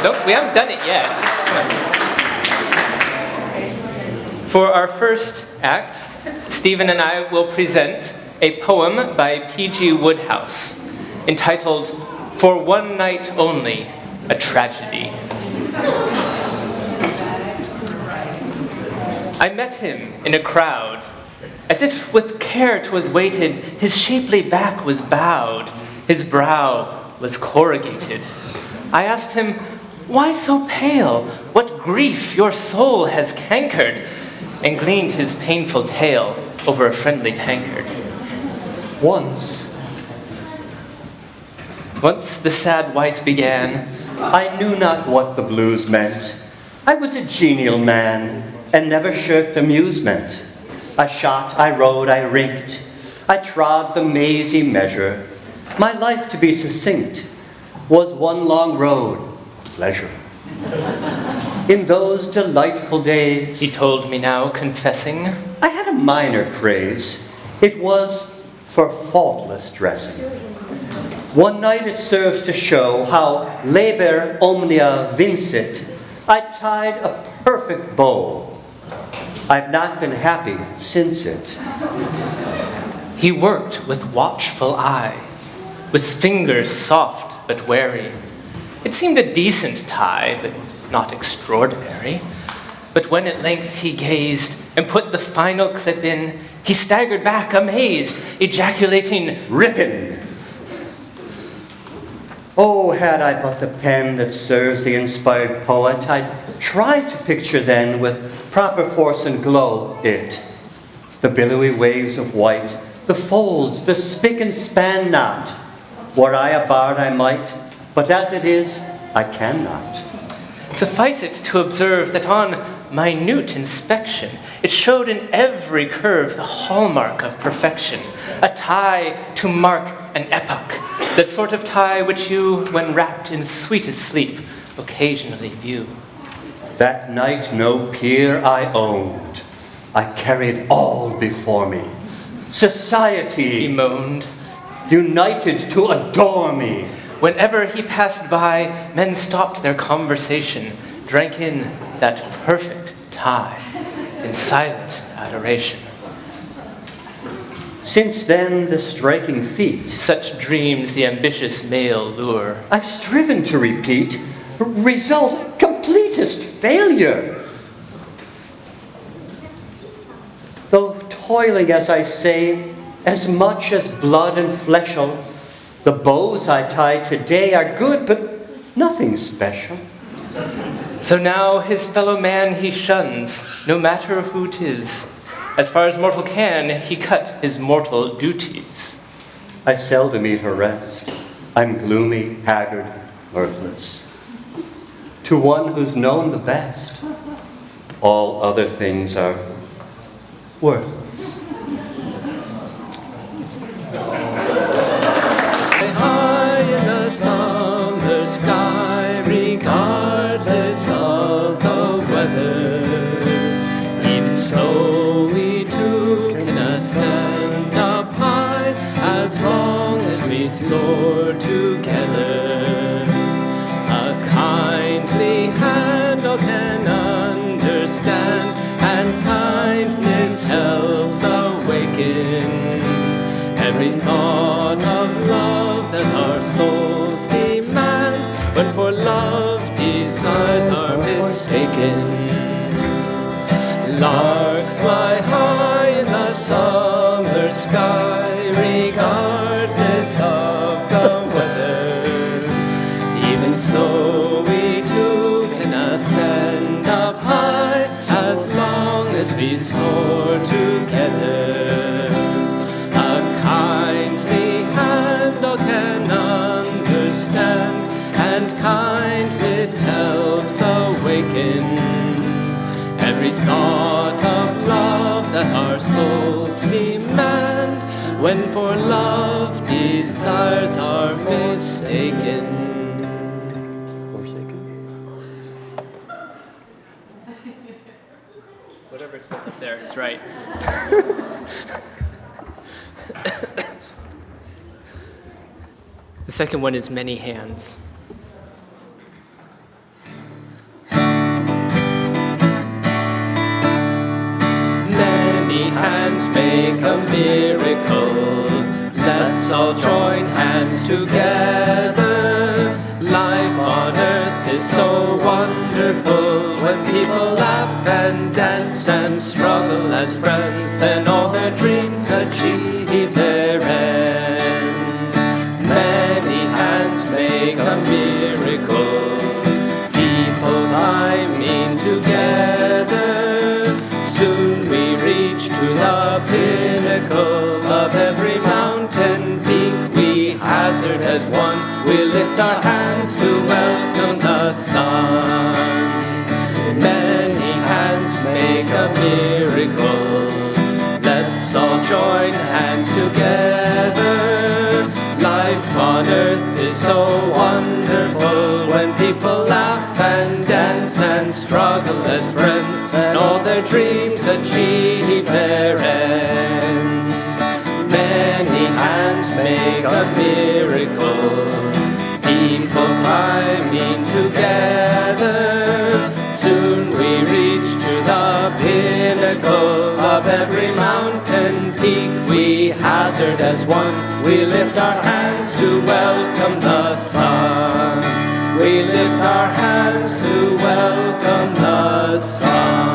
Nope, we haven't done it yet. For our first act, Stephen and I will present a poem by P.G. Wodehouse entitled For One Night Only, a Tragedy. I met him in a crowd, as if with care 'twas weighted, his shapely back was bowed, his brow was corrugated. I asked him, why so pale? What grief your soul has cankered? And gleaned his painful tale over a friendly tankard. Once, the sad wight began, I knew not what the blues meant. I was a genial man, and never shirked amusement. I shot, I rode, I rigged, I trod the mazy measure. My life, to be succinct, was one long road of pleasure. In those delightful days, he told me now, confessing, I had a minor craze. It was for faultless dressing. One night it serves to show how labor omnia vincit. I tied a perfect bow. I've not been happy since it. He worked with watchful eye, with fingers soft but wary. It seemed a decent tie, but not extraordinary. But when at length he gazed and put the final clip in, he staggered back amazed, ejaculating, "Rippin'!" Oh, had I but the pen that serves the inspired poet, I'd try to picture then with proper force and glow it. The billowy waves of white, the folds, the spick and span knot. Were I a bard I might, but as it is, I cannot. Suffice it to observe that on minute inspection, it showed in every curve the hallmark of perfection, a tie to mark an epoch, the sort of tie which you, when wrapped in sweetest sleep, occasionally view. That night no peer I owned. I carried all before me. Society, he moaned, united to adore me. Whenever he passed by, men stopped their conversation, drank in that perfect tie in silent adoration. Since then, the striking feat, such dreams the ambitious male lure, I've striven to repeat, result completest failure. Though toiling, as I say, as much as blood and fleshel, the bows I tie today are good, but nothing special. So now his fellow man he shuns, no matter who 'tis. As far as mortal can, he cut his mortal duties. I seldom eat or rest. I'm gloomy, haggard, mirthless. To one who's known the best, all other things are worthless. High in the summer sky, regardless of the weather, even so we two can ascend up high, as long as we soar together. A kindly handle can understand, and kindness helps awaken every thought of love that our souls demand, when for love desires are mistaken. Larks fly high in the summer sky, regardless of the weather. Even so we too can ascend up high, as long as we soar together. Kindly handle can understand, and kindness helps awaken every thought of love that our souls demand, when for love desires are mistaken. Whatever it says up there is right. The second one is many hands. all join hands together. Life on earth is so wonderful. When people laugh and dance and struggle as friends, then all their dreams achieve their ends. Many hands make a miracle. People climbing together. Soon we reach to the pinnacle of every mountain peak. We hazard as one. We lift our hands to welcome the sun. Many hands make a miracle. Let's all join hands together. Life on earth is so wonderful. When people laugh and dance and struggle as friends, and all their dreams achieve their ends. Many hands make a miracle. People climbing together. Soon we reach to the pinnacle of every mountain peak. We hazard as one. We lift our hands to welcome the sun. We lift our hands to welcome the sun.